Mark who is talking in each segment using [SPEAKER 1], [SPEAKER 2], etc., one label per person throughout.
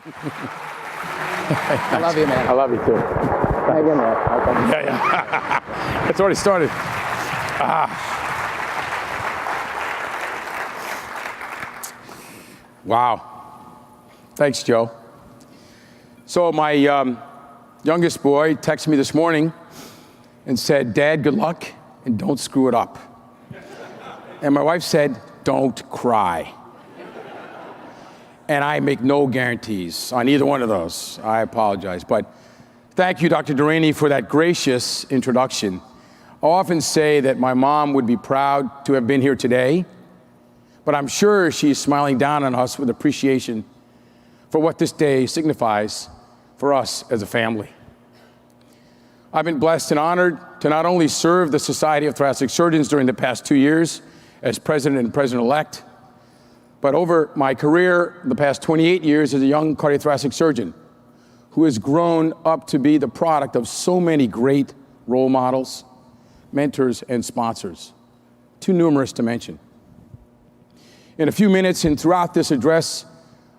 [SPEAKER 1] I love you, man.
[SPEAKER 2] I love you too.
[SPEAKER 1] Hang in there. I'll come.
[SPEAKER 2] Yeah. It's already started. Wow. Thanks, Joe. So my youngest boy texted me this morning and said, "Dad, good luck, and don't screw it up." And my wife said, "Don't cry." And I make no guarantees on either one of those. I apologize. But thank you, Dr. Delaney, for that gracious introduction. I often say that my mom would be proud to have been here today, but I'm sure she's smiling down on us with appreciation for what this day signifies for us as a family. I've been blessed and honored to not only serve the Society of Thoracic Surgeons during the past 2 years as president and president-elect, but over my career, the past 28 years as a young cardiothoracic surgeon who has grown up to be the product of so many great role models, mentors, and sponsors, too numerous to mention. In a few minutes and throughout this address,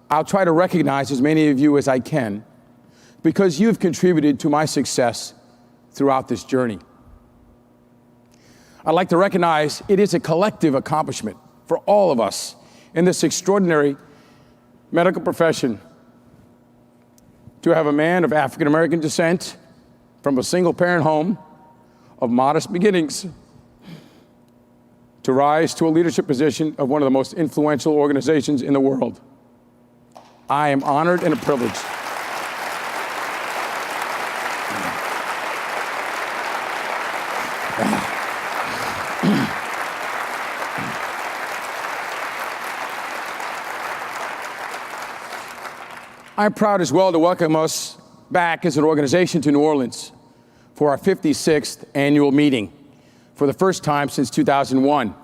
[SPEAKER 2] I'll try to recognize as many of you as I can because you've contributed to my success throughout this journey. I'd like to recognize it is a collective accomplishment for all of us in this extraordinary medical profession to have a man of African-American descent from a single-parent home of modest beginnings to rise to a leadership position of one of the most influential organizations in the world. I am honored and privileged. I'm proud as well to welcome us back as an organization to New Orleans for our 56th annual meeting for the first time since 2001.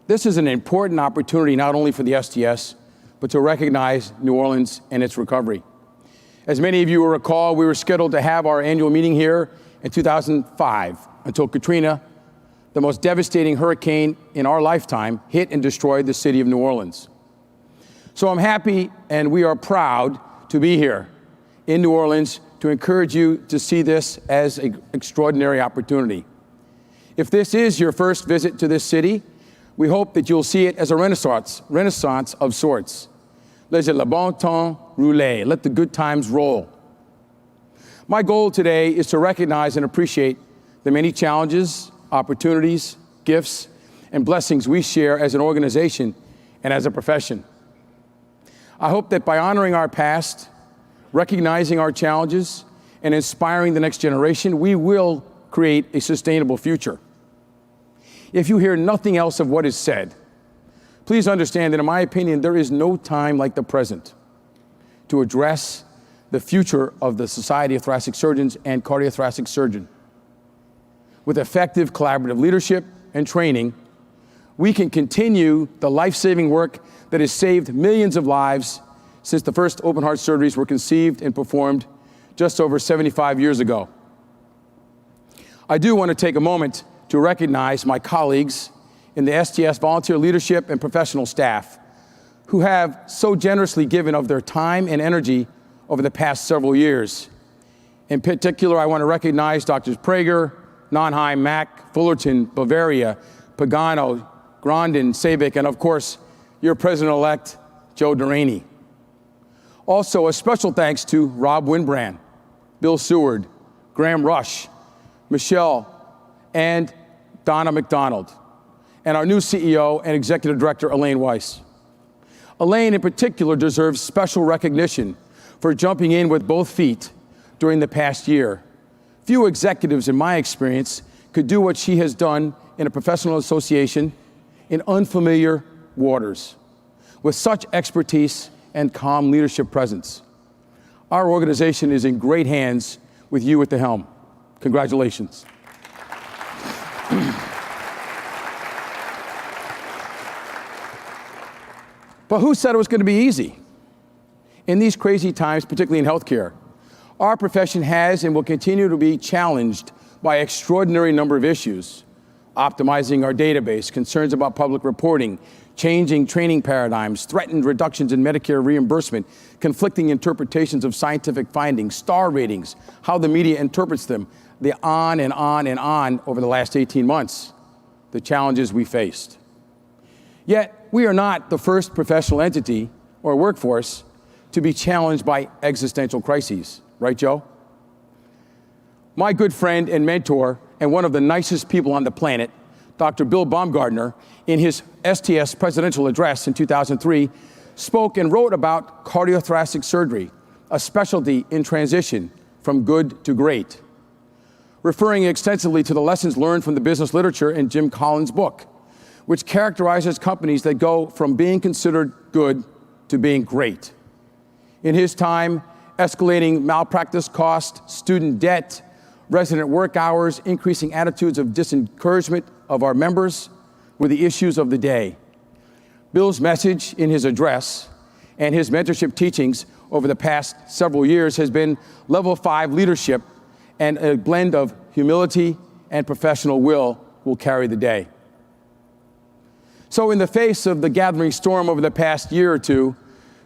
[SPEAKER 2] This is an important opportunity not only for the STS, but to recognize New Orleans and its recovery. As many of you will recall, we were scheduled to have our annual meeting here in 2005 until Katrina, the most devastating hurricane in our lifetime, hit and destroyed the city of New Orleans. So I'm happy and we are proud to be here in New Orleans to encourage you to see this as an extraordinary opportunity. If this is your first visit to this city, we hope that you'll see it as a renaissance of sorts. Laissez le bon temps rouler, let the good times roll. My goal today is to recognize and appreciate the many challenges, opportunities, gifts, and blessings we share as an organization and as a profession. I hope that by honoring our past, recognizing our challenges, and inspiring the next generation, we will create a sustainable future. If you hear nothing else of what is said, please understand that in my opinion, there is no time like the present to address the future of the Society of Thoracic Surgeons and Cardiothoracic Surgeon. With effective collaborative leadership and training, we can continue the life-saving work that has saved millions of lives since the first open heart surgeries were conceived and performed just over 75 years ago. I do want to take a moment to recognize my colleagues in the STS volunteer leadership and professional staff who have so generously given of their time and energy over the past several years. In particular, I want to recognize Drs. Prager, Nonheim, Mack, Fullerton, Bavaria, Pagano, Grandin, Sabic, and of course, your President-elect, Joe Delaney. Also, a special thanks to Rob Winbrand, Bill Seward, Graham Rush, Michelle, and Donna McDonald, and our new CEO and Executive Director, Elaine Weiss. Elaine, in particular, deserves special recognition for jumping in with both feet during the past year. Few executives, in my experience, could do what she has done in a professional association in unfamiliar waters, with such expertise and calm leadership presence. Our organization is in great hands with you at the helm. Congratulations. But who said it was going to be easy? In these crazy times, particularly in healthcare, our profession has and will continue to be challenged by an extraordinary number of issues. optimizing our database, concerns about public reporting, changing training paradigms, threatened reductions in Medicare reimbursement, conflicting interpretations of scientific findings, star ratings, how the media interprets them, the on and on and on over the last 18 months, the challenges we faced. Yet, we are not the first professional entity or workforce to be challenged by existential crises, right, Joe? My good friend and mentor, and one of the nicest people on the planet, Dr. Bill Baumgartner, in his STS presidential address in 2003, spoke and wrote about cardiothoracic surgery, a specialty in transition from good to great, referring extensively to the lessons learned from the business literature in Jim Collins' book, which characterizes companies that go from being considered good to being great. In his time, escalating malpractice costs, student debt, resident work hours, increasing attitudes of disencouragement of our members were the issues of the day. Bill's message in his address and his mentorship teachings over the past several years has been level 5 leadership, and a blend of humility and professional will carry the day. So in the face of the gathering storm over the past year or two,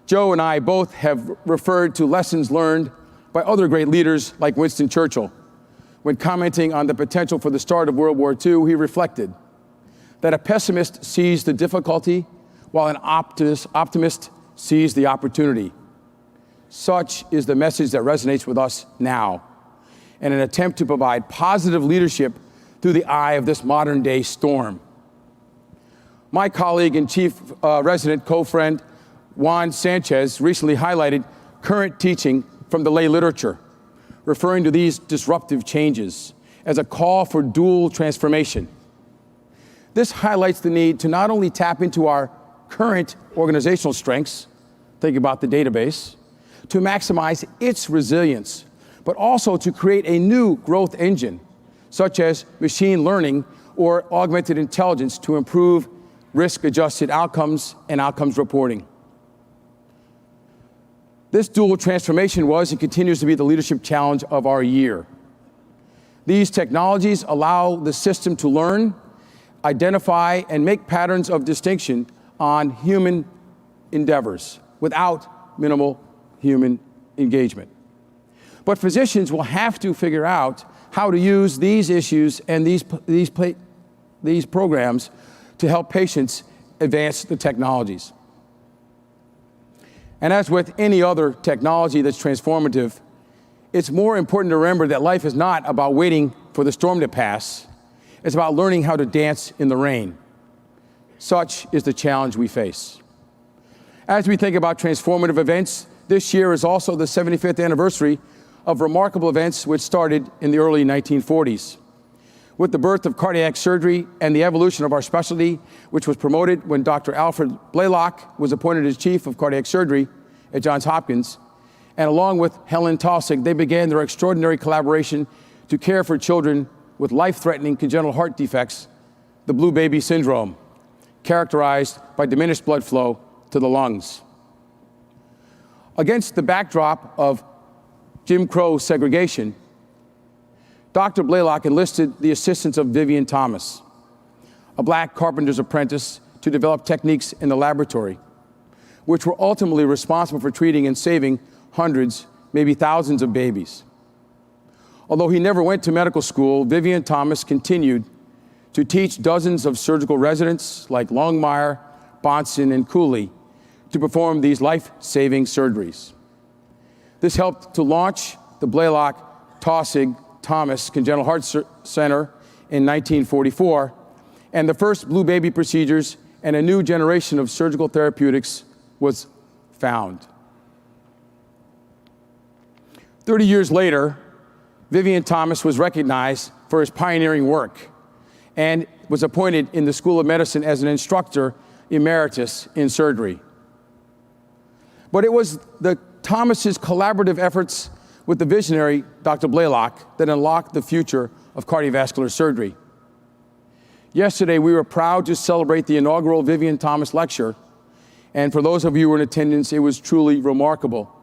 [SPEAKER 2] Joe and I both have referred to lessons learned by other great leaders like Winston Churchill. When commenting on the potential for the start of World War II, he reflected that a pessimist sees the difficulty while an optimist sees the opportunity. Such is the message that resonates with us now, in an attempt to provide positive leadership through the eye of this modern day storm. My colleague and chief resident co-friend, Juan Sanchez, recently highlighted current teaching from the lay literature, referring to these disruptive changes as a call for dual transformation. This highlights the need to not only tap into our current organizational strengths, think about the database, to maximize its resilience, but also to create a new growth engine, such as machine learning or augmented intelligence to improve risk-adjusted outcomes and outcomes reporting. This dual transformation was and continues to be the leadership challenge of our year. These technologies allow the system to learn, identify, and make patterns of distinction on human endeavors without minimal human engagement. But physicians will have to figure out how to use these issues and these programs to help patients advance the technologies. And as with any other technology that's transformative, it's more important to remember that life is not about waiting for the storm to pass. It's about learning how to dance in the rain. Such is the challenge we face. As we think about transformative events, this year is also the 75th anniversary of remarkable events which started in the early 1940s. With the birth of cardiac surgery and the evolution of our specialty, which was promoted when Dr. Alfred Blaylock was appointed as chief of cardiac surgery at Johns Hopkins, and along with Helen Thoracic, they began their extraordinary collaboration to care for children with life-threatening congenital heart defects, the blue baby syndrome, characterized by diminished blood flow to the lungs. Against the backdrop of Jim Crow segregation, Dr. Blaylock enlisted the assistance of Vivian Thomas, a black carpenter's apprentice, to develop techniques in the laboratory, which were ultimately responsible for treating and saving hundreds, maybe thousands of babies. Although he never went to medical school, Vivian Thomas continued to teach dozens of surgical residents like Longmire, Bonson, and Cooley to perform these life-saving surgeries. This helped to launch the Blaylock Thoracic Thomas Congenital Heart Center in 1944, and the first blue baby procedures and a new generation of surgical therapeutics was found. 30 years later, Vivian Thomas was recognized for his pioneering work and was appointed in the School of Medicine as an instructor emeritus in surgery. But it was the Thomas's collaborative efforts with the visionary Dr. Blaylock that unlocked the future of cardiovascular surgery. Yesterday, we were proud to celebrate the inaugural Vivian Thomas lecture, and for those of you who were in attendance, it was truly remarkable.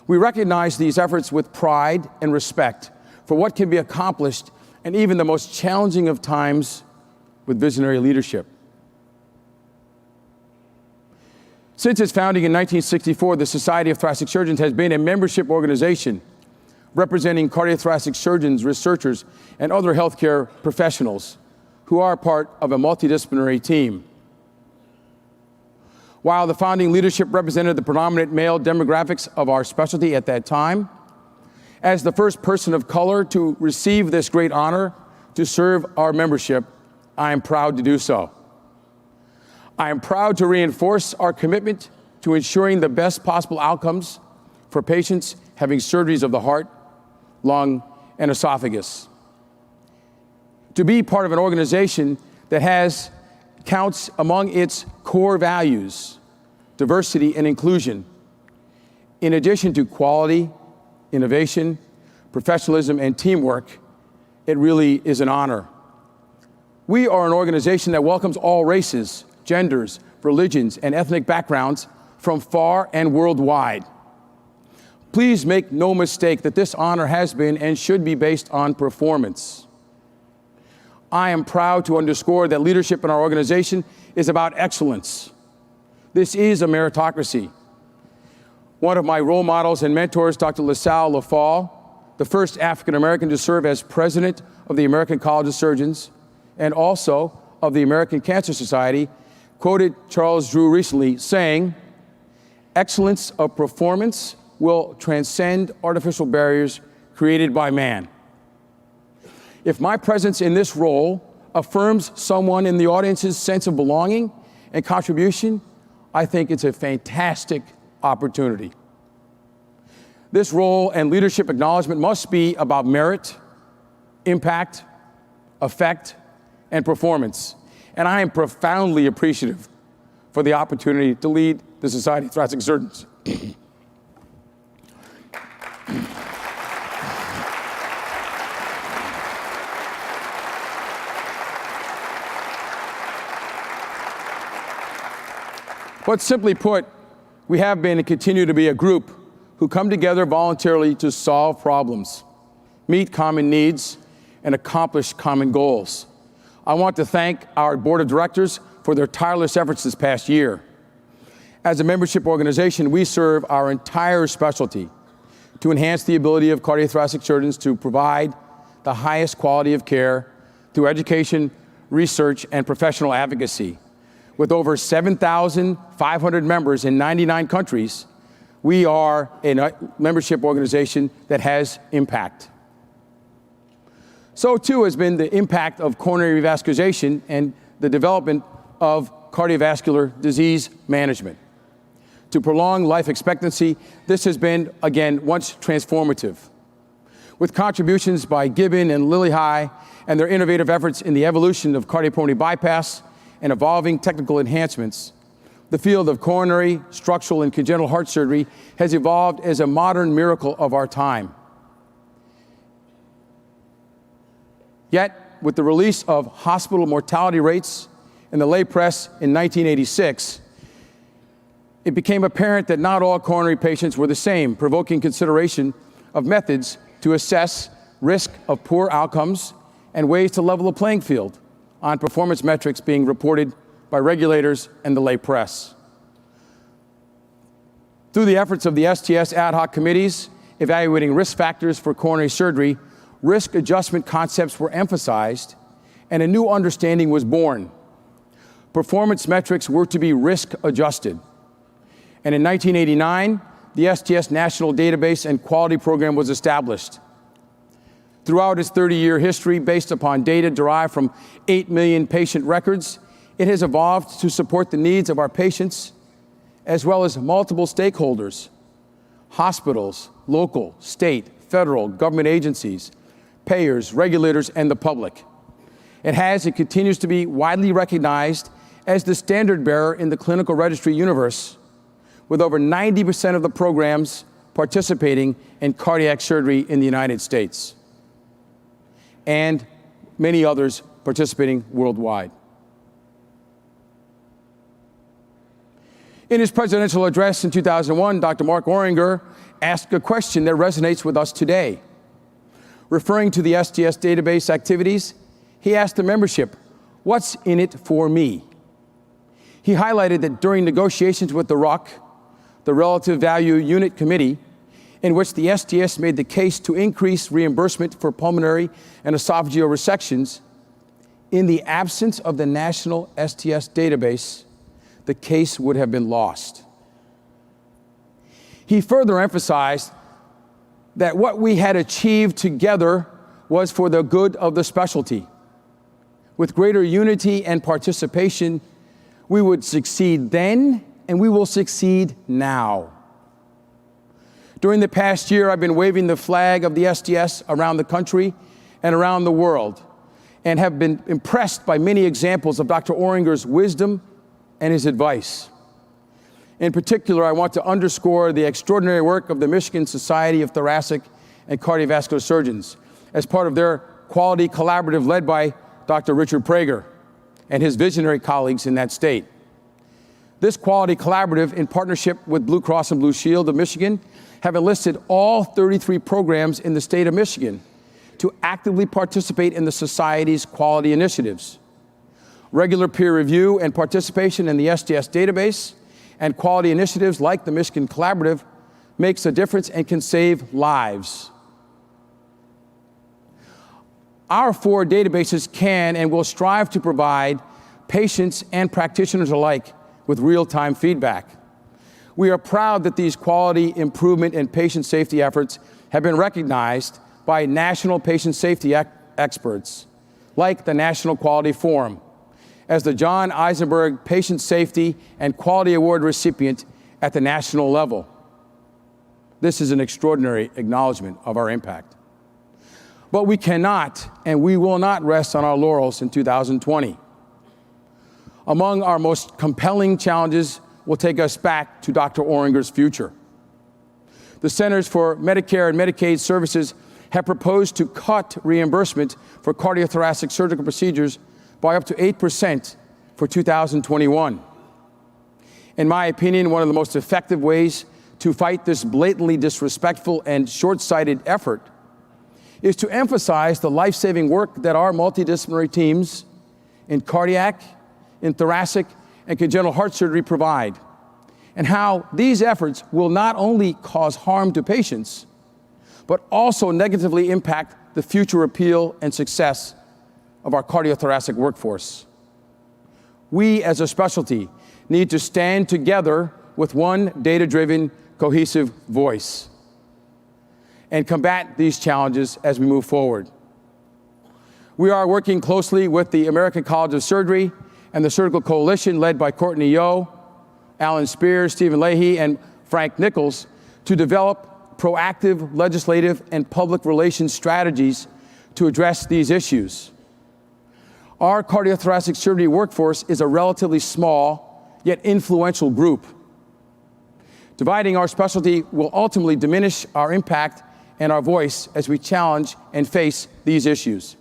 [SPEAKER 2] We recognize these efforts with pride and respect for what can be accomplished and even the most challenging of times with visionary leadership. Since its founding in 1964, the Society of Thoracic Surgeons has been a membership organization representing cardiothoracic surgeons, researchers, and other healthcare professionals who are part of a multidisciplinary team. While the founding leadership represented the predominant male demographics of our specialty at that time, as the first person of color to receive this great honor to serve our membership, I am proud to do so. I am proud to reinforce our commitment to ensuring the best possible outcomes for patients having surgeries of the heart, lung, and esophagus. To be part of an organization that counts among its core values diversity and inclusion, in addition to quality, innovation, professionalism, and teamwork, it really is an honor. We are an organization that welcomes all races, genders, religions, and ethnic backgrounds from far and worldwide. Please make no mistake that this honor has been and should be based on performance. I am proud to underscore that leadership in our organization is about excellence. This is a meritocracy. One of my role models and mentors, Dr. LaSalle Lafall, the first African-American to serve as president of the American College of Surgeons and also of the American Cancer Society, quoted Charles Drew recently saying, "Excellence of performance will transcend artificial barriers created by man." If my presence in this role affirms someone in the audience's sense of belonging and contribution, I think it's a fantastic opportunity. This role and leadership acknowledgement must be about merit, impact, effect, and performance. And I am profoundly appreciative for the opportunity to lead the Society of Thoracic Surgeons. But simply put, we have been and continue to be a group who come together voluntarily to solve problems, meet common needs, and accomplish common goals. I want to thank our board of directors for their tireless efforts this past year. As a membership organization, we serve our entire specialty to enhance the ability of cardiothoracic surgeons to provide the highest quality of care through education, research, and professional advocacy. With over 7,500 members in 99 countries, we are a membership organization that has impact. So too has been the impact of coronary revascularization and the development of cardiovascular disease management. To prolong life expectancy, this has been, again, once transformative. With contributions by Gibbon and Lillihei and their innovative efforts in the evolution of cardiopulmonary bypass and evolving technical enhancements, the field of coronary, structural, and congenital heart surgery has evolved as a modern miracle of our time. Yet, with the release of hospital mortality rates in the lay press in 1986, it became apparent that not all coronary patients were the same, provoking consideration of methods to assess risk of poor outcomes and ways to level the playing field on performance metrics being reported by regulators and the lay press. Through the efforts of the STS ad hoc committees evaluating risk factors for coronary surgery, risk adjustment concepts were emphasized and a new understanding was born. Performance metrics were to be risk adjusted. And in 1989, the STS National Database and Quality Program was established. Throughout its 30-year history, based upon data derived from 8 million patient records, it has evolved to support the needs of our patients, as well as multiple stakeholders, hospitals, local, state, federal, government agencies, payers, regulators, and the public. It has and continues to be widely recognized as the standard bearer in the clinical registry universe, with over 90% of the programs participating in cardiac surgery in the United States, and many others participating worldwide. In his presidential address in 2001, Dr. Mark Oringer asked a question that resonates with us today. Referring to the STS database activities, he asked the membership, "What's in it for me?" He highlighted that during negotiations with the RUC, the Relative Value Unit Committee, in which the STS made the case to increase reimbursement for pulmonary and esophageal resections, in the absence of the national STS database, the case would have been lost. He further emphasized that what we had achieved together was for the good of the specialty. With greater unity and participation, we would succeed then, and we will succeed now. During the past year, I've been waving the flag of the STS around the country and around the world, and have been impressed by many examples of Dr. Oringer's wisdom and his advice. In particular, I want to underscore the extraordinary work of the Michigan Society of Thoracic and Cardiovascular Surgeons as part of their quality collaborative led by Dr. Richard Prager and his visionary colleagues in that state. This quality collaborative, in partnership with Blue Cross and Blue Shield of Michigan, have enlisted all 33 programs in the state of Michigan to actively participate in the Society's quality initiatives. Regular peer review and participation in the STS database and quality initiatives like the Michigan Collaborative makes a difference and can save lives. Our 4 databases can and will strive to provide patients and practitioners alike with real-time feedback. We are proud that these quality improvement and patient safety efforts have been recognized by national patient safety experts, like the National Quality Forum, as the John Eisenberg Patient Safety and Quality Award recipient at the national level. This is an extraordinary acknowledgement of our impact. But we cannot and we will not rest on our laurels in 2020. Among our most compelling challenges will take us back to Dr. Oringer's future. The Centers for Medicare and Medicaid Services have proposed to cut reimbursement for cardiothoracic surgical procedures by up to 8% for 2021. In my opinion, one of the most effective ways to fight this blatantly disrespectful and short-sighted effort is to emphasize the life-saving work that our multidisciplinary teams in cardiac, in thoracic, and congenital heart surgery provide, and how these efforts will not only cause harm to patients, but also negatively impact the future appeal and success of our cardiothoracic workforce. We as a specialty need to stand together with one data-driven, cohesive voice and combat these challenges as we move forward. We are working closely with the American College of Surgery and the Surgical Coalition led by Courtney Yo, Alan Spears, Stephen Leahy, and Frank Nichols to develop proactive legislative and public relations strategies to address these issues. Our cardiothoracic surgery workforce is a relatively small, yet influential group. Dividing our specialty will ultimately diminish our impact and our voice as we challenge and face these issues.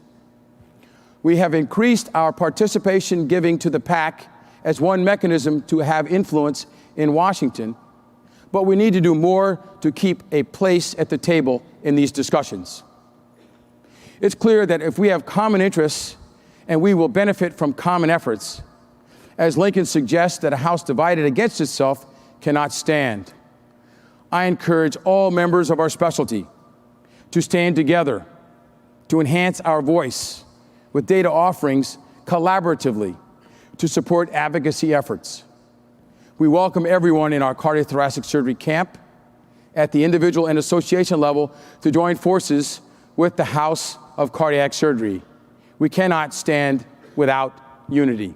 [SPEAKER 2] We have increased our participation giving to the PAC as one mechanism to have influence in Washington, but we need to do more to keep a place at the table in these discussions. It's clear that if we have common interests, and we will benefit from common efforts, as Lincoln suggests that a house divided against itself cannot stand. I encourage all members of our specialty to stand together, to enhance our voice with data offerings collaboratively to support advocacy efforts. We welcome everyone in our cardiothoracic surgery camp at the individual and association level to join forces with the House of Cardiac Surgery. We cannot stand without unity.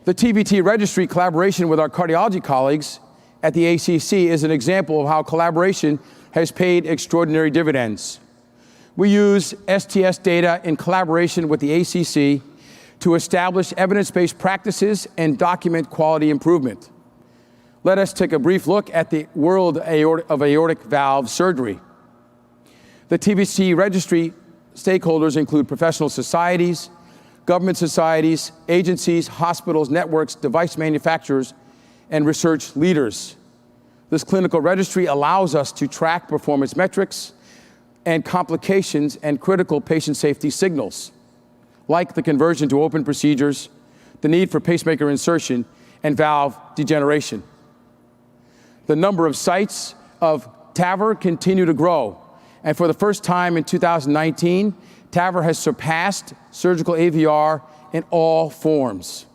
[SPEAKER 2] The TVT registry collaboration with our cardiology colleagues at the ACC is an example of how collaboration has paid extraordinary dividends. We use STS data in collaboration with the ACC to establish evidence-based practices and document quality improvement. Let us take a brief look at the world of aortic valve surgery. The TVT registry stakeholders include professional societies, government societies, agencies, hospitals, networks, device manufacturers, and research leaders. This clinical registry allows us to track performance metrics and complications and critical patient safety signals, like the conversion to open procedures, the need for pacemaker insertion, and valve degeneration. The number of sites of TAVR continue to grow, and for the first time in 2019, TAVR has surpassed surgical AVR in all forms.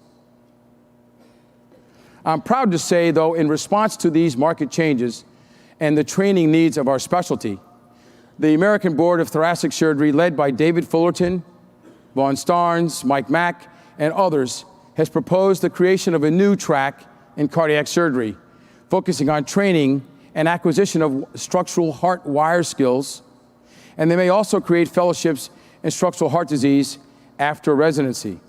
[SPEAKER 2] I'm proud to say, though, in response to these market changes and the training needs of our specialty, the American Board of Thoracic Surgery, led by David Fullerton, Vaughn Starnes, Mike Mack, and others, has proposed the creation of a new track in cardiac surgery, focusing on training and acquisition of structural heart wire skills, and they may also create fellowships in structural heart disease after residency.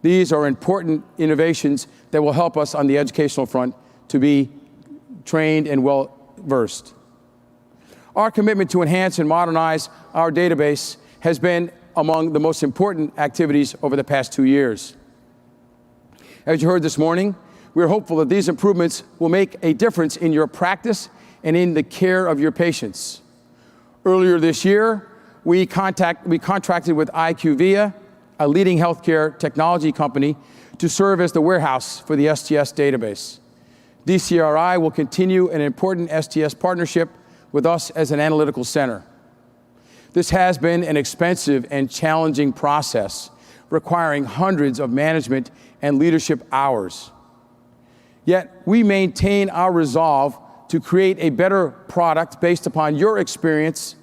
[SPEAKER 2] These are important innovations that will help us on the educational front to be trained and well-versed. Our commitment to enhance and modernize our database has been among the most important activities over the past 2 years. As you heard this morning, we're hopeful that these improvements will make a difference in your practice and in the care of your patients. Earlier this year, we contracted with IQVIA, a leading healthcare technology company, to serve as the warehouse for the STS database. DCRI will continue an important STS partnership with us as an analytical center. This has been an expensive and challenging process, requiring hundreds of management and leadership hours. Yet we maintain our resolve to create a better product based upon your experience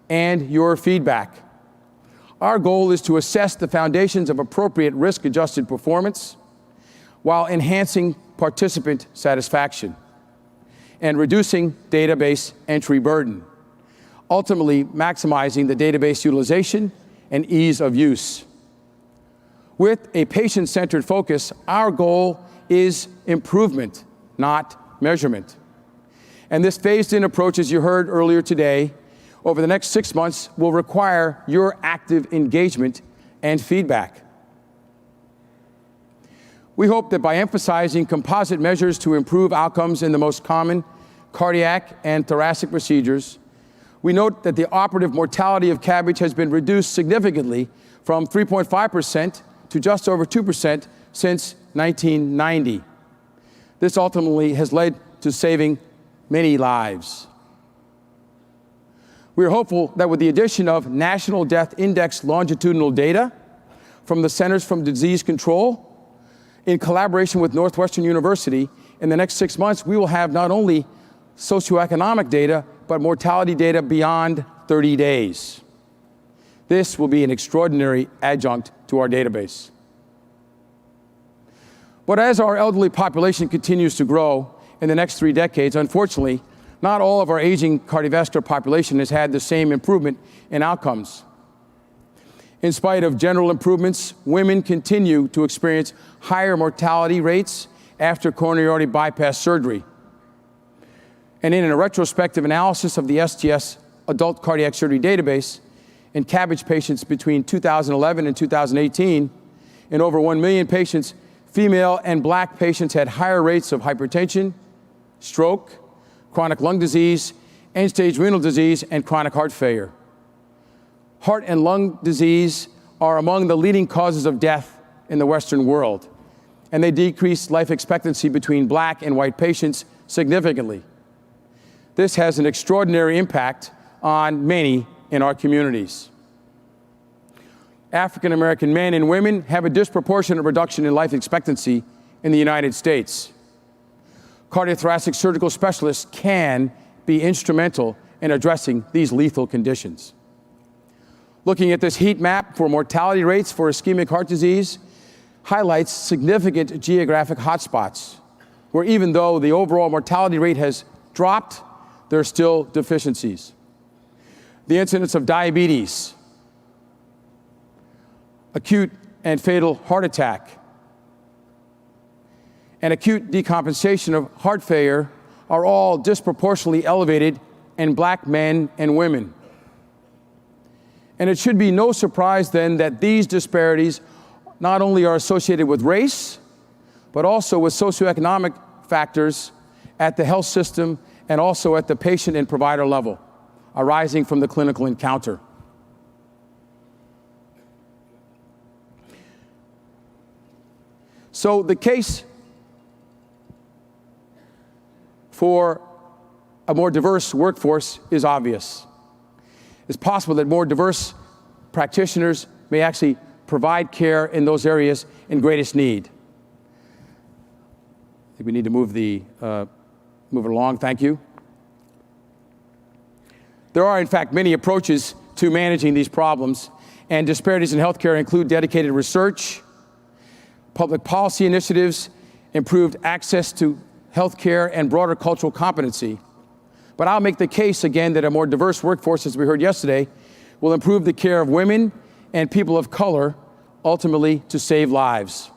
[SPEAKER 2] and your feedback. Our goal is to assess the foundations of appropriate risk-adjusted performance while enhancing participant satisfaction and reducing database entry burden, ultimately maximizing the database utilization and ease of use. With a patient-centered focus, our goal is improvement, not measurement. And this phased-in approach, as you heard earlier today, over the next 6 months will require your active engagement and feedback. We hope that by emphasizing composite measures to improve outcomes in the most common cardiac and thoracic procedures, we note that the operative mortality of CABG has been reduced significantly from 3.5% to just over 2% since 1990. This ultimately has led to saving many lives. We are hopeful that with the addition of National Death Index longitudinal data from the Centers for Disease Control, in collaboration with Northwestern University, in the next 6 months, we will have not only socioeconomic data, but mortality data beyond 30 days. This will be an extraordinary adjunct to our database. But as our elderly population continues to grow in the next 3 decades, unfortunately, not all of our aging cardiovascular population has had the same improvement in outcomes. In spite of general improvements, women continue to experience higher mortality rates after coronary artery bypass surgery. And in a retrospective analysis of the STS adult cardiac surgery database, in CABG patients between 2011 and 2018, in over 1 million patients, female and Black patients had higher rates of hypertension, stroke, chronic lung disease, end-stage renal disease, and chronic heart failure. Heart and lung disease are among the leading causes of death in the Western world, and they decrease life expectancy between Black and white patients significantly. This has an extraordinary impact on many in our communities. African American men and women have a disproportionate reduction in life expectancy in the United States. Cardiothoracic surgical specialists can be instrumental in addressing these lethal conditions. Looking at this heat map for mortality rates for ischemic heart disease highlights significant geographic hotspots, where even though the overall mortality rate has dropped, there are still deficiencies. The incidence of diabetes, acute and fatal heart attack, and acute decompensation of heart failure are all disproportionately elevated in Black men and women. And it should be no surprise then that these disparities not only are associated with race, but also with socioeconomic factors at the health system and also at the patient and provider level, arising from the clinical encounter. So the case for a more diverse workforce is obvious. It's possible that more diverse practitioners may actually provide care in those areas in greatest need. I think we need to move it along. Thank you. There are, in fact, many approaches to managing these problems, and disparities in healthcare include dedicated research, public policy initiatives, improved access to healthcare, and broader cultural competency. But I'll make the case again that a more diverse workforce, as we heard yesterday, will improve the care of women and people of color, ultimately to save lives.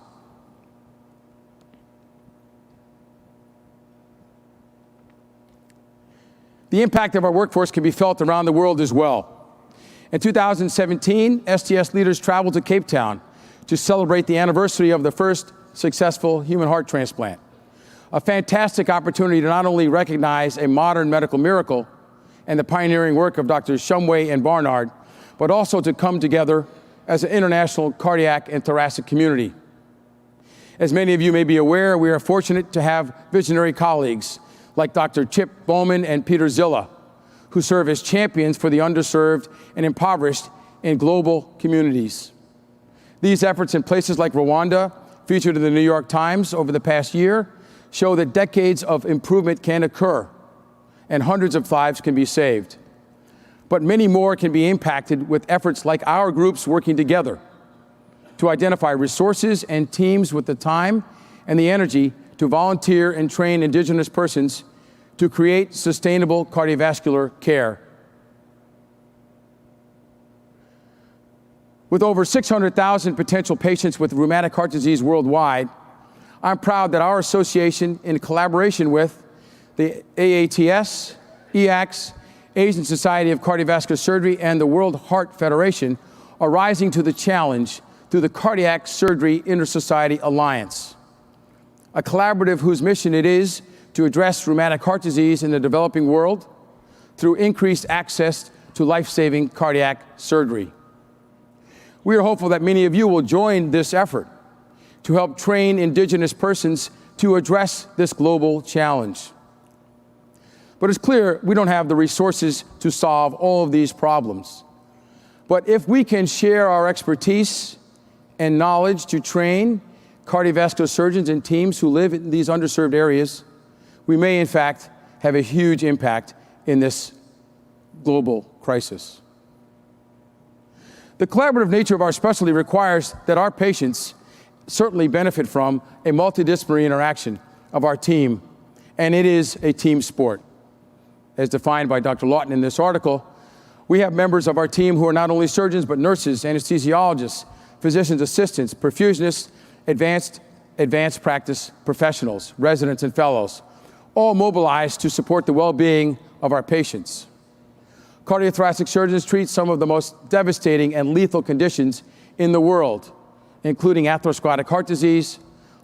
[SPEAKER 2] The impact of our workforce can be felt around the world as well. In 2017, STS leaders traveled to Cape Town to celebrate the anniversary of the first successful human heart transplant. A fantastic opportunity to not only recognize a modern medical miracle and the pioneering work of Drs. Shumway and Barnard, but also to come together as an international cardiac and thoracic community. As many of you may be aware, we are fortunate to have visionary colleagues like Dr. Chip Bowman and Peter Zilla, who serve as champions for the underserved and impoverished in global communities. These efforts in places like Rwanda, featured in the New York Times over the past year, show that decades of improvement can occur and hundreds of lives can be saved. But many more can be impacted with efforts like our groups working together to identify resources and teams with the time and the energy to volunteer and train Indigenous persons to create sustainable cardiovascular care. With over 600,000 potential patients with rheumatic heart disease worldwide, I'm proud that our association, in collaboration with the AATS, EACTS, Asian Society of Cardiovascular Surgery, and the World Heart Federation, are rising to the challenge through the Cardiac Surgery Inter-Society Alliance, a collaborative whose mission it is to address rheumatic heart disease in the developing world through increased access to life-saving cardiac surgery. We are hopeful that many of you will join this effort to help train Indigenous persons to address this global challenge. But it's clear we don't have the resources to solve all of these problems. But if we can share our expertise and knowledge to train cardiovascular surgeons and teams who live in these underserved areas, we may in fact have a huge impact in this global crisis. The collaborative nature of our specialty requires that our patients certainly benefit from a multidisciplinary interaction of our team, and it is a team sport. As defined by Dr. Lawton in this article, we have members of our team who are not only surgeons, but nurses, anesthesiologists, physician's assistants, perfusionists, advanced practice professionals, residents, and fellows, all mobilized to support the well-being of our patients. Cardiothoracic surgeons treat some of the most devastating and lethal conditions in the world, including atherosclerotic heart disease,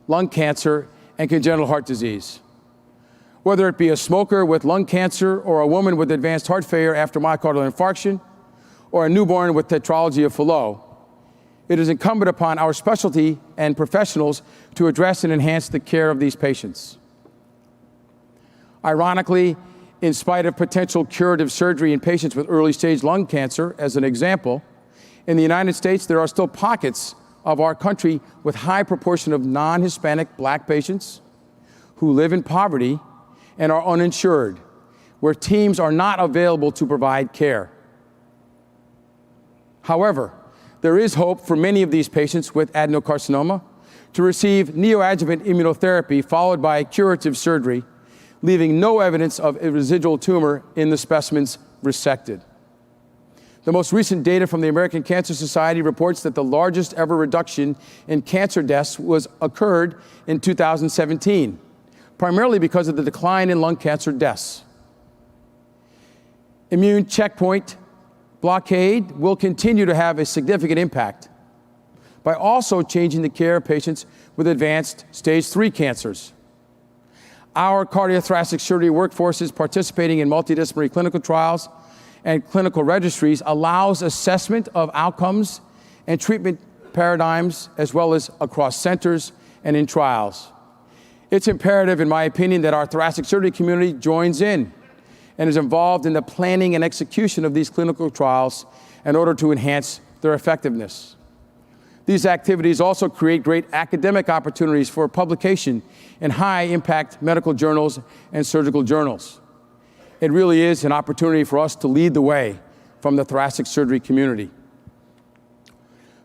[SPEAKER 2] lung cancer, and congenital heart disease. Whether it be a smoker with lung cancer or a woman with advanced heart failure after myocardial infarction, or a newborn with tetralogy of Fallot, it is incumbent upon our specialty and professionals to address and enhance the care of these patients. Ironically, in spite of potential curative surgery in patients with early-stage lung cancer, as an example, in the United States, there are still pockets of our country with high proportion of non-Hispanic Black patients who live in poverty and are uninsured, where teams are not available to provide care. However, there is hope for many of these patients with adenocarcinoma to receive neoadjuvant immunotherapy followed by curative surgery, leaving no evidence of a residual tumor in the specimens resected. The most recent data from the American Cancer Society reports that the largest ever reduction in cancer deaths occurred in 2017, primarily because of the decline in lung cancer deaths. Immune checkpoint blockade will continue to have a significant impact by also changing the care of patients with advanced stage 3 cancers. Our cardiothoracic surgery workforces participating in multidisciplinary clinical trials and clinical registries allows assessment of outcomes and treatment paradigms, as well as across centers and in trials. It's imperative, in my opinion, that our thoracic surgery community joins in and is involved in the planning and execution of these clinical trials in order to enhance their effectiveness. These activities also create great academic opportunities for publication in high-impact medical journals and surgical journals. It really is an opportunity for us to lead the way from the thoracic surgery community.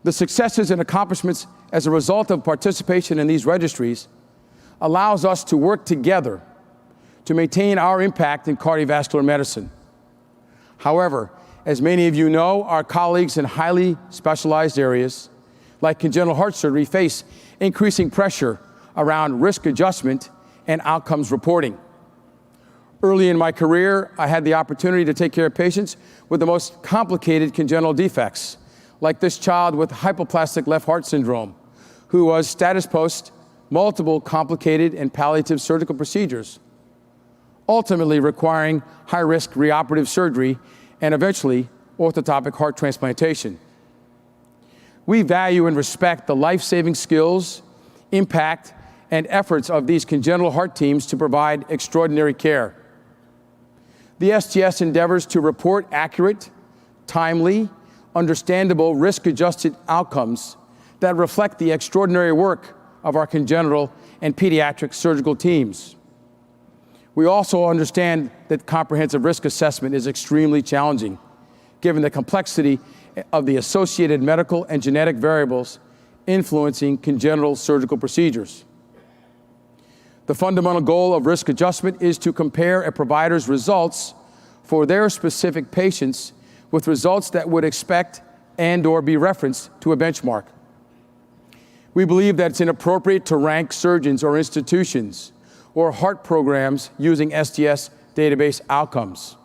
[SPEAKER 2] The successes and accomplishments as a result of participation in these registries allows us to work together to maintain our impact in cardiovascular medicine. However, as many of you know, our colleagues in highly specialized areas like congenital heart surgery face increasing pressure around risk adjustment and outcomes reporting. Early in my career, I had the opportunity to take care of patients with the most complicated congenital defects, like this child with hypoplastic left heart syndrome, who was status post multiple complicated and palliative surgical procedures, ultimately requiring high-risk reoperative surgery and eventually orthotopic heart transplantation. We value and respect the life-saving skills, impact, and efforts of these congenital heart teams to provide extraordinary care. The STS endeavors to report accurate, timely, understandable, risk-adjusted outcomes that reflect the extraordinary work of our congenital and pediatric surgical teams. We also understand that comprehensive risk assessment is extremely challenging, given the complexity of the associated medical and genetic variables influencing congenital surgical procedures. The fundamental goal of risk adjustment is to compare a provider's results for their specific patients with results that would expect and/or be referenced to a benchmark. We believe that it's inappropriate to rank surgeons or institutions or heart programs using STS database outcomes.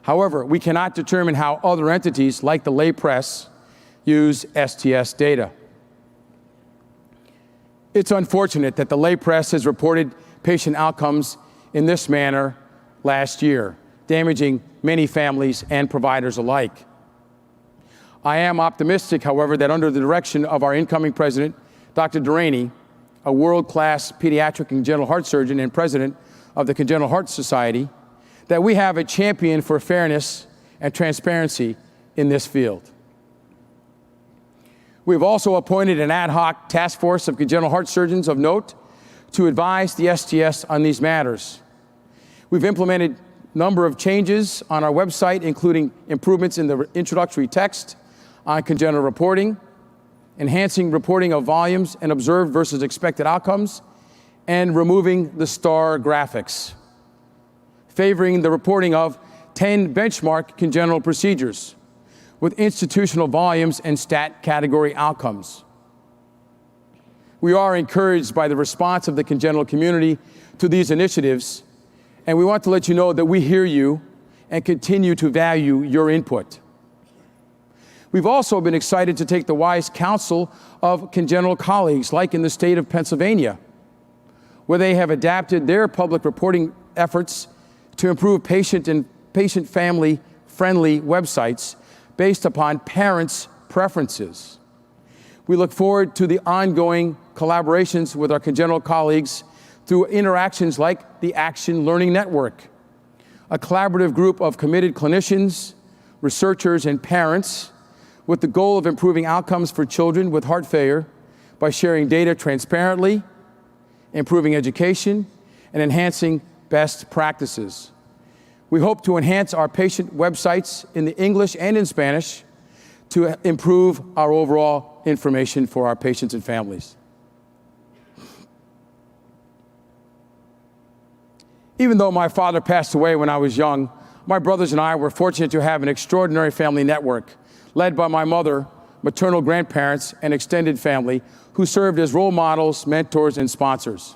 [SPEAKER 2] However, we cannot determine how other entities, like the lay press, use STS data. It's unfortunate that the lay press has reported patient outcomes in this manner last year, damaging many families and providers alike. I am optimistic, however, that under the direction of our incoming president, Dr. Duraney, a world-class pediatric congenital heart surgeon and president of the Congenital Heart Society, that we have a champion for fairness and transparency in this field. We've also appointed an ad hoc task force of congenital heart surgeons of note to advise the STS on these matters. We've implemented a number of changes on our website, including improvements in the introductory text on congenital reporting, enhancing reporting of volumes and observed versus expected outcomes, and removing the star graphics, favoring the reporting of 10 benchmark congenital procedures with institutional volumes and stat category outcomes. We are encouraged by the response of the congenital community to these initiatives, and we want to let you know that we hear you and continue to value your input. We've also been excited to take the wise counsel of congenital colleagues, like in the state of Pennsylvania, where they have adapted their public reporting efforts to improve patient and patient-family-friendly websites based upon parents' preferences. We look forward to the ongoing collaborations with our congenital colleagues through interactions like the Action Learning Network, a collaborative group of committed clinicians, researchers, and parents with the goal of improving outcomes for children with heart failure by sharing data transparently, improving education, and enhancing best practices. We hope to enhance our patient websites in the English and in Spanish to improve our overall information for our patients and families. Even though my father passed away when I was young, my brothers and I were fortunate to have an extraordinary family network led by my mother, maternal grandparents, and extended family who served as role models, mentors, and sponsors.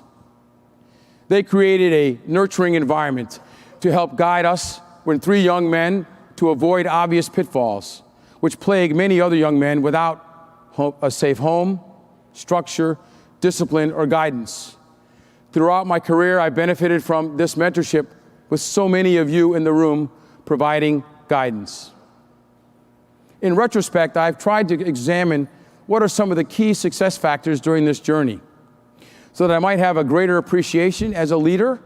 [SPEAKER 2] They created a nurturing environment to help guide us when three young men to avoid obvious pitfalls, which plague many other young men without a safe home, structure, discipline, or guidance. Throughout my career, I've benefited from this mentorship with so many of you in the room providing guidance. In retrospect, I've tried to examine what are some of the key success factors during this journey so that I might have a greater appreciation as a leader,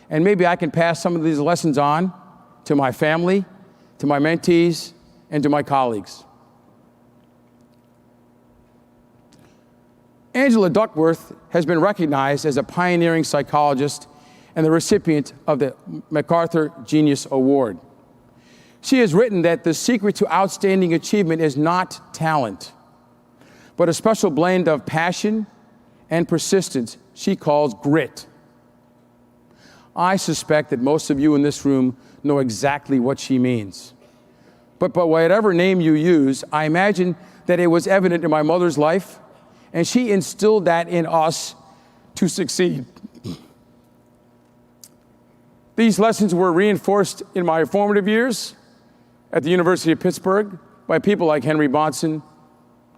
[SPEAKER 2] and maybe I can pass some of these lessons on to my family, to my mentees, and to my colleagues. Angela Duckworth has been recognized as a pioneering psychologist and the recipient of the MacArthur Genius Award. She has written that the secret to outstanding achievement is not talent, but a special blend of passion and persistence she calls grit. I suspect that most of you in this room know exactly what she means. But by whatever name you use, I imagine that it was evident in my mother's life, and she instilled that in us to succeed. These lessons were reinforced in my formative years at the University of Pittsburgh by people like Henry Bonson,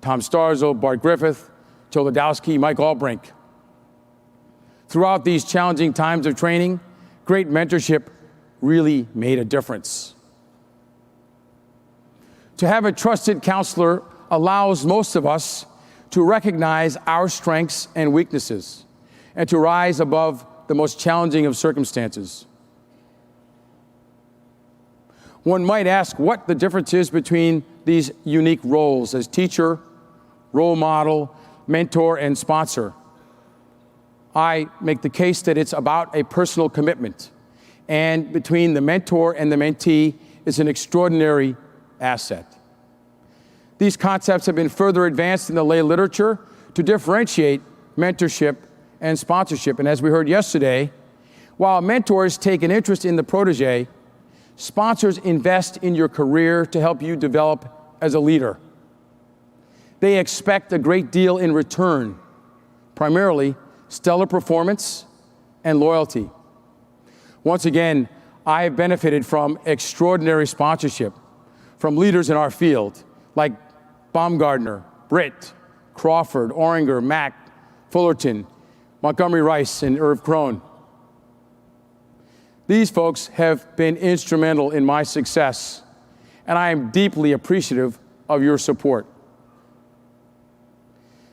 [SPEAKER 2] Tom Starzo, Bart Griffith, Joe Ladowski, Mike Albrink. Throughout these challenging times of training, great mentorship really made a difference. To have a trusted counselor allows most of us to recognize our strengths and weaknesses and to rise above the most challenging of circumstances. One might ask what the difference is between these unique roles as teacher, role model, mentor, and sponsor. I make the case that it's about a personal commitment, and between the mentor and the mentee is an extraordinary asset. These concepts have been further advanced in the lay literature to differentiate mentorship and sponsorship. And as we heard yesterday, while mentors take an interest in the protege, sponsors invest in your career to help you develop as a leader. They expect a great deal in return, primarily stellar performance and loyalty. Once again, I have benefited from extraordinary sponsorship from leaders in our field, like Baumgardner, Britt, Crawford, Oringer, Mack, Fullerton, Montgomery Rice, and Irv Krohn. These folks have been instrumental in my success, and I am deeply appreciative of your support.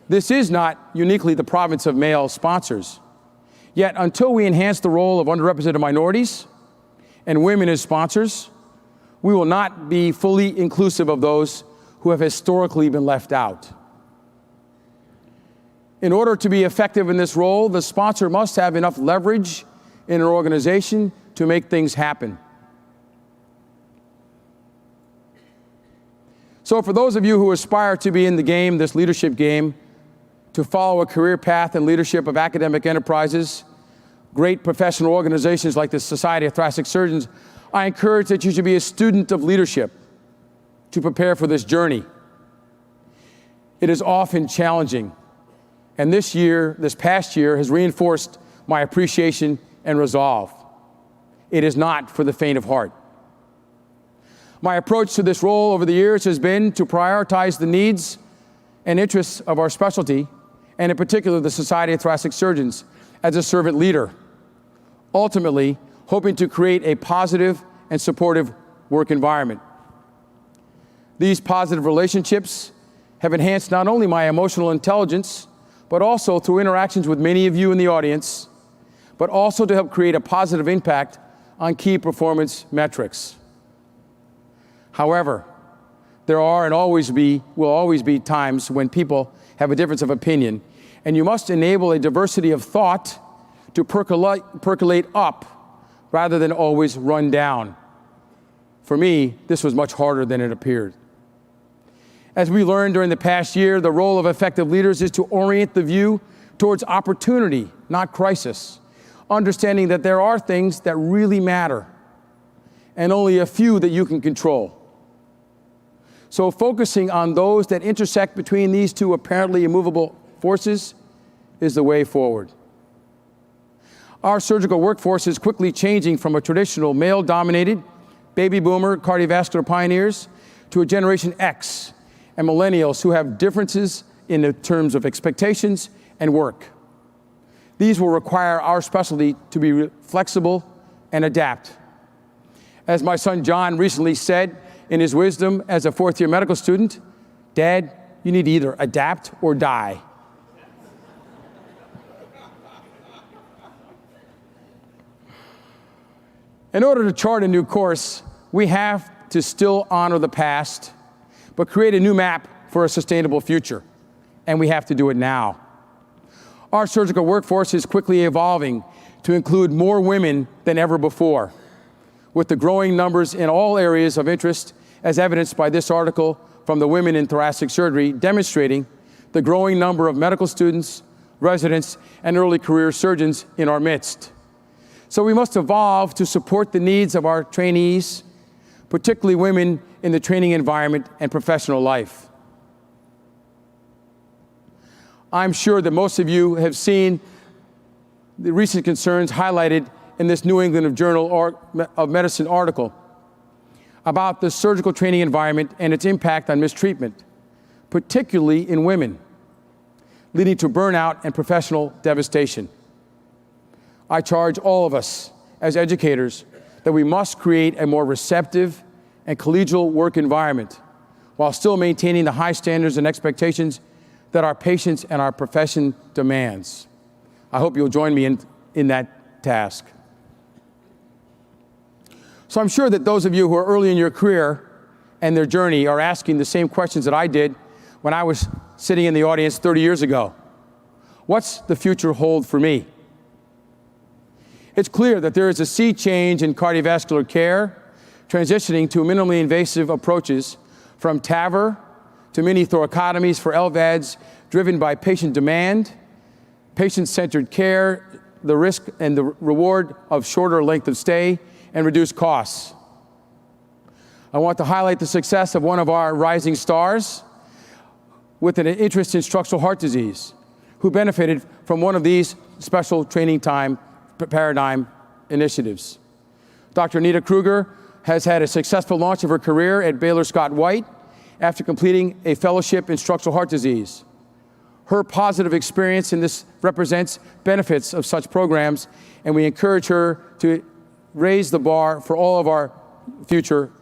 [SPEAKER 2] This is not uniquely the province of male sponsors. Yet, until we enhance the role of underrepresented minorities and women as sponsors, we will not be fully inclusive of those who have historically been left out. In order to be effective in this role, the sponsor must have enough leverage in an organization to make things happen. So for those of you who aspire to be in the game, this leadership game, to follow a career path in leadership of academic enterprises, great professional organizations like the Society of Thoracic Surgeons, I encourage that you should be a student of leadership to prepare for this journey. It is often challenging, and this past year has reinforced my appreciation and resolve. It is not for the faint of heart. My approach to this role over the years has been to prioritize the needs and interests of our specialty, and in particular the Society of Thoracic Surgeons, as a servant leader, ultimately hoping to create a positive and supportive work environment. These positive relationships have enhanced not only my emotional intelligence, but also through interactions with many of you in the audience, but also to help create a positive impact on key performance metrics. However, there are and will always be times when people have a difference of opinion, and you must enable a diversity of thought to percolate up rather than always run down. For me, this was much harder than it appeared. As we learned during the past year, the role of effective leaders is to orient the view towards opportunity, not crisis, understanding that there are things that really matter and only a few that you can control. So focusing on those that intersect between these two apparently immovable forces is the way forward. Our surgical workforce is quickly changing from a traditional male-dominated baby boomer cardiovascular pioneers to a Generation X and millennials who have differences in the terms of expectations and work. These will require our specialty to be flexible and adapt. As my son John recently said in his wisdom as a fourth-year medical student, "Dad, you need to either adapt or die." In order to chart a new course, we have to still honor the past, but create a new map for a sustainable future. And we have to do it now. Our surgical workforce is quickly evolving to include more women than ever before, with the growing numbers in all areas of interest, as evidenced by this article from the Women in Thoracic Surgery, demonstrating the growing number of medical students, residents, and early career surgeons in our midst. So we must evolve to support the needs of our trainees, particularly women in the training environment and professional life. I'm sure that most of you have seen the recent concerns highlighted in this New England Journal of Medicine article about the surgical training environment and its impact on mistreatment, particularly in women, leading to burnout and professional devastation. I charge all of us as educators that we must create a more receptive and collegial work environment while still maintaining the high standards and expectations that our patients and our profession demands. I hope you'll join me in that task. So I'm sure that those of you who are early in your career and their journey are asking the same questions that I did when I was sitting in the audience 30 years ago. What's the future hold for me? It's clear that there is a sea change in cardiovascular care, transitioning to minimally invasive approaches from TAVR to mini thoracotomies for LVADs, driven by patient demand, patient-centered care, the risk and the reward of shorter length of stay, and reduced costs. I want to highlight the success of one of our rising stars with an interest in structural heart disease, who benefited from one of these special training time paradigm initiatives. Dr. Anita Kruger has had a successful launch of her career at Baylor Scott White after completing a fellowship in structural heart disease. Her positive experience in this represents benefits of such programs, and we encourage her to raise the bar for all of our future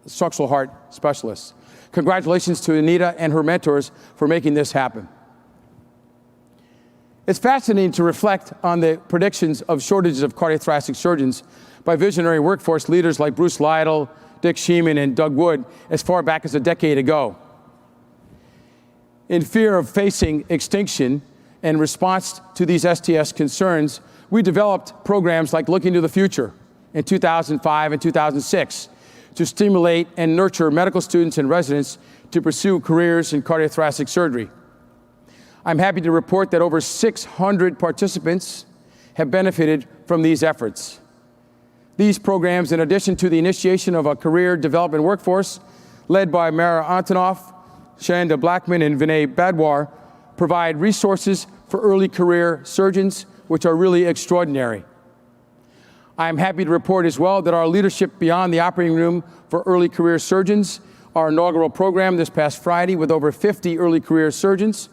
[SPEAKER 2] structural heart specialists. Congratulations to Anita and her mentors for making this happen. It's fascinating to reflect on the predictions of shortages of cardiothoracic surgeons by visionary workforce leaders like Bruce Lytle, Dick Sheeman, and Doug Wood as far back as a decade ago. In fear of facing extinction and response to these STS concerns, we developed programs like Looking to the Future in 2005 and 2006 to stimulate and nurture medical students and residents to pursue careers in cardiothoracic surgery. I'm happy to report that over 600 participants have benefited from these efforts. These programs, in addition to the initiation of a career development workforce led by Mara Antonoff, Shanda Blackman, and Vinay Badwar, provide resources for early career surgeons, which are really extraordinary. I'm happy to report as well that our Leadership Beyond the Operating Room for Early Career Surgeons, our inaugural program this past Friday with over 50 early career surgeons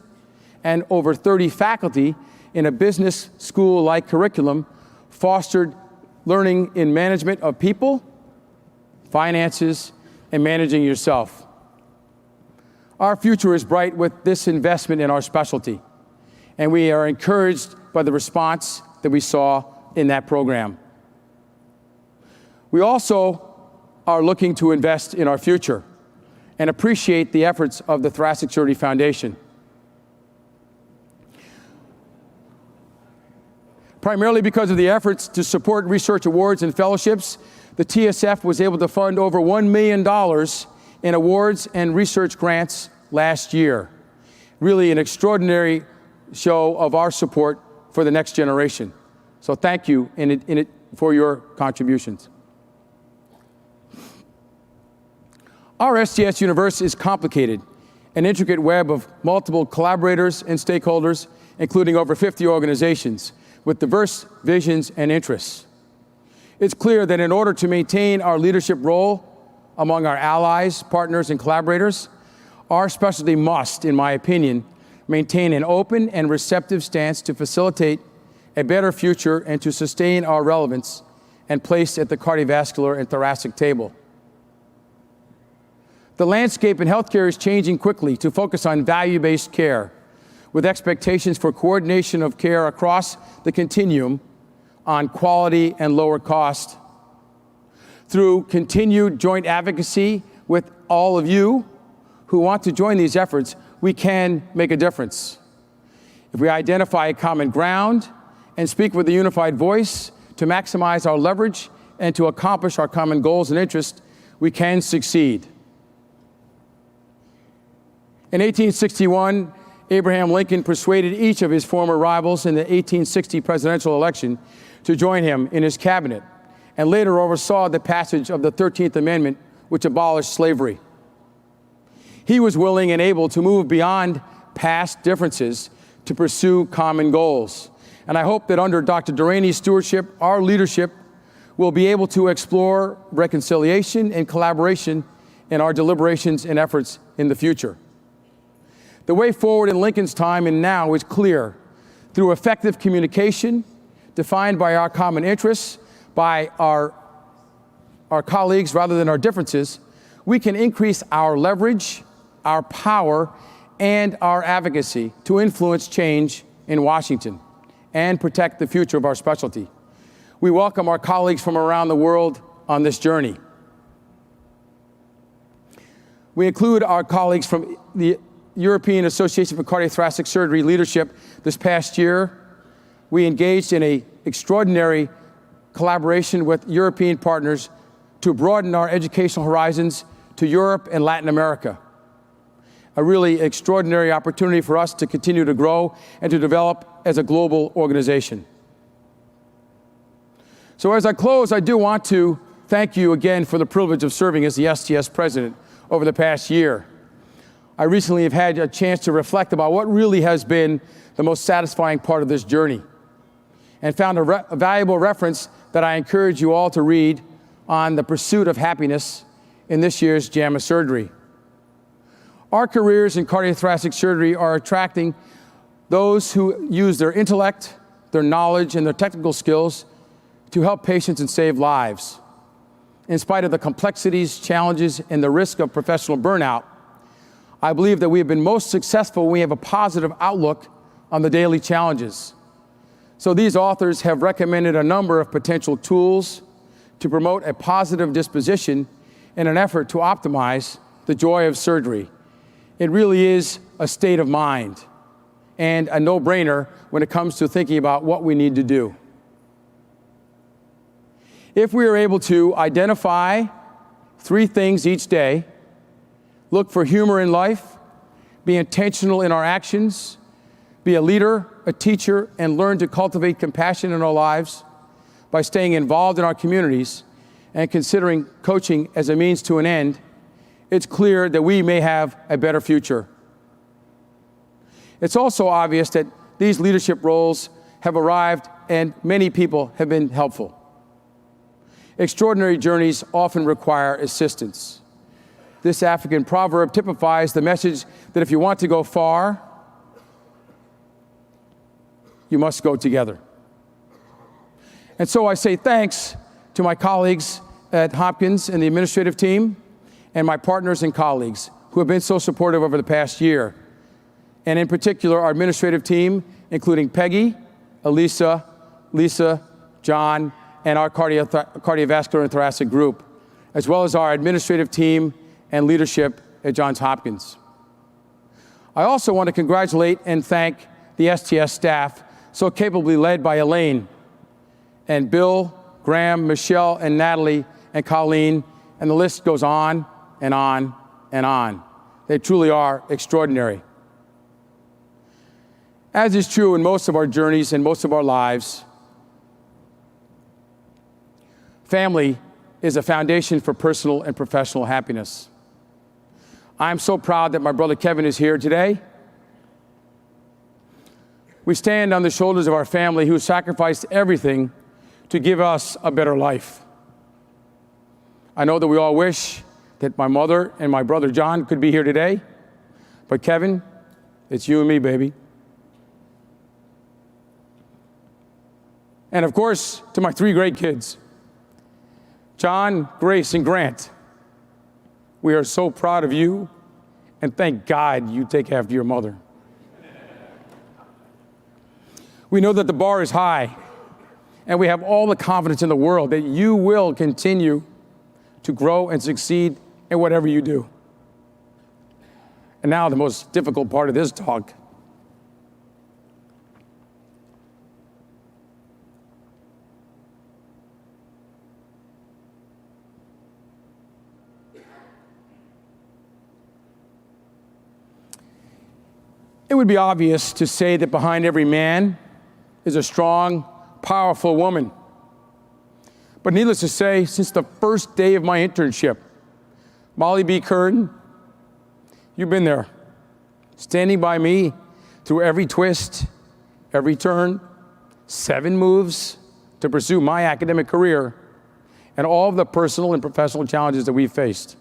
[SPEAKER 2] and over 30 faculty in a business school-like curriculum, fostered learning in management of people, finances, and managing yourself. Our future is bright with this investment in our specialty, and we are encouraged by the response that we saw in that program. We also are looking to invest in our future and appreciate the efforts of the Thoracic Surgery Foundation. Primarily because of the efforts to support research awards and fellowships, the TSF was able to fund over $1 million in awards and research grants last year. Really an extraordinary show of our support for the next generation. So thank you for your contributions. Our STS Universe is complicated, an intricate web of multiple collaborators and stakeholders, including over 50 organizations with diverse visions and interests. It's clear that in order to maintain our leadership role among our allies, partners, and collaborators, our specialty must, in my opinion, maintain an open and receptive stance to facilitate a better future and to sustain our relevance and place at the cardiovascular and thoracic table. The landscape in healthcare is changing quickly to focus on value-based care, with expectations for coordination of care across the continuum on quality and lower cost. Through continued joint advocacy with all of you who want to join these efforts, we can make a difference. If we identify a common ground and speak with a unified voice to maximize our leverage and to accomplish our common goals and interests, we can succeed. In 1861, Abraham Lincoln persuaded each of his former rivals in the 1860 presidential election to join him in his cabinet, and later oversaw the passage of the 13th Amendment, which abolished slavery. He was willing and able to move beyond past differences to pursue common goals. And I hope that under Dr. Durraini's stewardship, our leadership will be able to explore reconciliation and collaboration in our deliberations and efforts in the future. The way forward in Lincoln's time and now is clear. Through effective communication, defined by our common interests, by our colleagues rather than our differences, we can increase our leverage, our power, and our advocacy to influence change in Washington and protect the future of our specialty. We welcome our colleagues from around the world on this journey. We include our colleagues from the European Association for Cardiothoracic Surgery Leadership. This past year, we engaged in an extraordinary collaboration with European partners to broaden our educational horizons to Europe and Latin America. A really extraordinary opportunity for us to continue to grow and to develop as a global organization. So as I close, I do want to thank you again for the privilege of serving as the STS president over the past year. I recently have had a chance to reflect about what really has been the most satisfying part of this journey, and found a valuable reference that I encourage you all to read on the pursuit of happiness in this year's JAMA Surgery. Our careers in cardiothoracic surgery are attracting those who use their intellect, their knowledge, and their technical skills to help patients and save lives. In spite of the complexities, challenges, and the risk of professional burnout, I believe that we have been most successful when we have a positive outlook on the daily challenges. So these authors have recommended a number of potential tools to promote a positive disposition in an effort to optimize the joy of surgery. It really is a state of mind and a no-brainer when it comes to thinking about what we need to do. If we are able to identify 3 things each day, look for humor in life, be intentional in our actions, be a leader, a teacher, and learn to cultivate compassion in our lives by staying involved in our communities and considering coaching as a means to an end, it's clear that we may have a better future. It's also obvious that these leadership roles have arrived and many people have been helpful. Extraordinary journeys often require assistance. This African proverb typifies the message that if you want to go far, you must go together. And so I say thanks to my colleagues at Hopkins and the administrative team, and my partners and colleagues who have been so supportive over the past year. And in particular, our administrative team, including Peggy, Elisa, Lisa, John, and our cardiovascular and thoracic group, as well as our administrative team and leadership at Johns Hopkins. I also want to congratulate and thank the STS staff, so capably led by Elaine, and Bill, Graham, Michelle, and Natalie, and Colleen, and the list goes on and on and on. They truly are extraordinary. As is true in most of our journeys and most of our lives, family is a foundation for personal and professional happiness. I'm so proud that my brother Kevin is here today. We stand on the shoulders of our family who sacrificed everything to give us a better life. I know that we all wish that my mother and my brother John could be here today, but Kevin, it's you and me, baby. And of course, to my 3 great kids, John, Grace, and Grant. We are so proud of you, and thank God you take after your mother. We know that the bar is high, and we have all the confidence in the world that you will continue to grow and succeed in whatever you do. And now the most difficult part of this talk. It would be obvious to say that behind every man is a strong, powerful woman. But needless to say, since the first day of my internship, Molly B. Curran, you've been there, standing by me through every twist, every turn, 7 moves to pursue my academic career, and all of the personal and professional challenges that we've faced.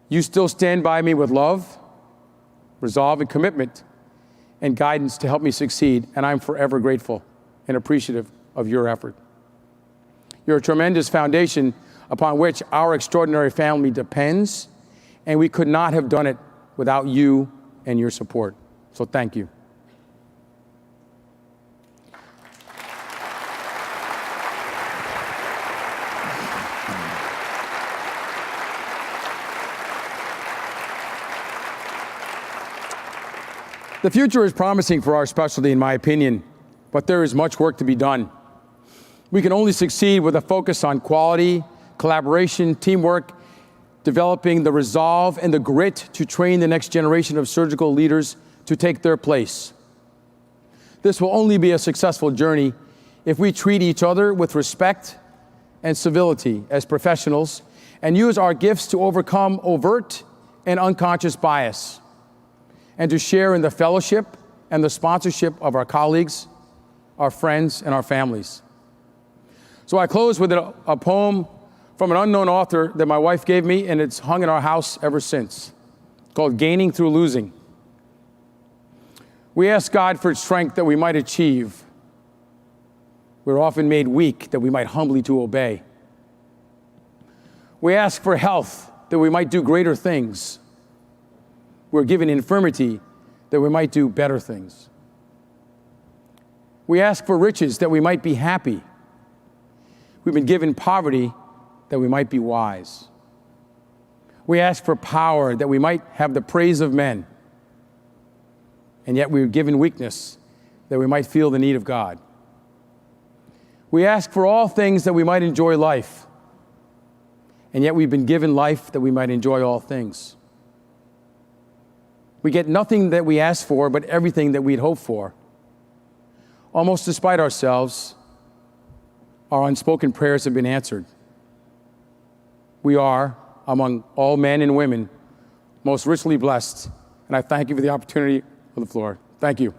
[SPEAKER 2] You still stand by me with love, resolve, and commitment, and guidance to help me succeed, and I'm forever grateful and appreciative of your effort. You're a tremendous foundation upon which our extraordinary family depends, and we could not have done it without you and your support. So thank you. The future is promising for our specialty, in my opinion, but there is much work to be done. We can only succeed with a focus on quality, collaboration, teamwork, developing the resolve and the grit to train the next generation of surgical leaders to take their place. This will only be a successful journey if we treat each other with respect and civility as professionals and use our gifts to overcome overt and unconscious bias, and to share in the fellowship and the sponsorship of our colleagues, our friends, and our families. So I close with a poem from an unknown author that my wife gave me, and it's hung in our house ever since, called Gaining Through Losing. We ask God for strength that we might achieve. We're often made weak that we might humbly to obey. We ask for health that we might do greater things. We're given infirmity that we might do better things. We ask for riches that we might be happy. We've been given poverty that we might be wise. We ask for power that we might have the praise of men. And yet we're given weakness that we might feel the need of God. We ask for all things that we might enjoy life. And yet we've been given life that we might enjoy all things. We get nothing that we ask for, but everything that we'd hope for. Almost despite ourselves, our unspoken prayers have been answered. We are, among all men and women, most richly blessed, and I thank you for the opportunity of the floor. Thank you.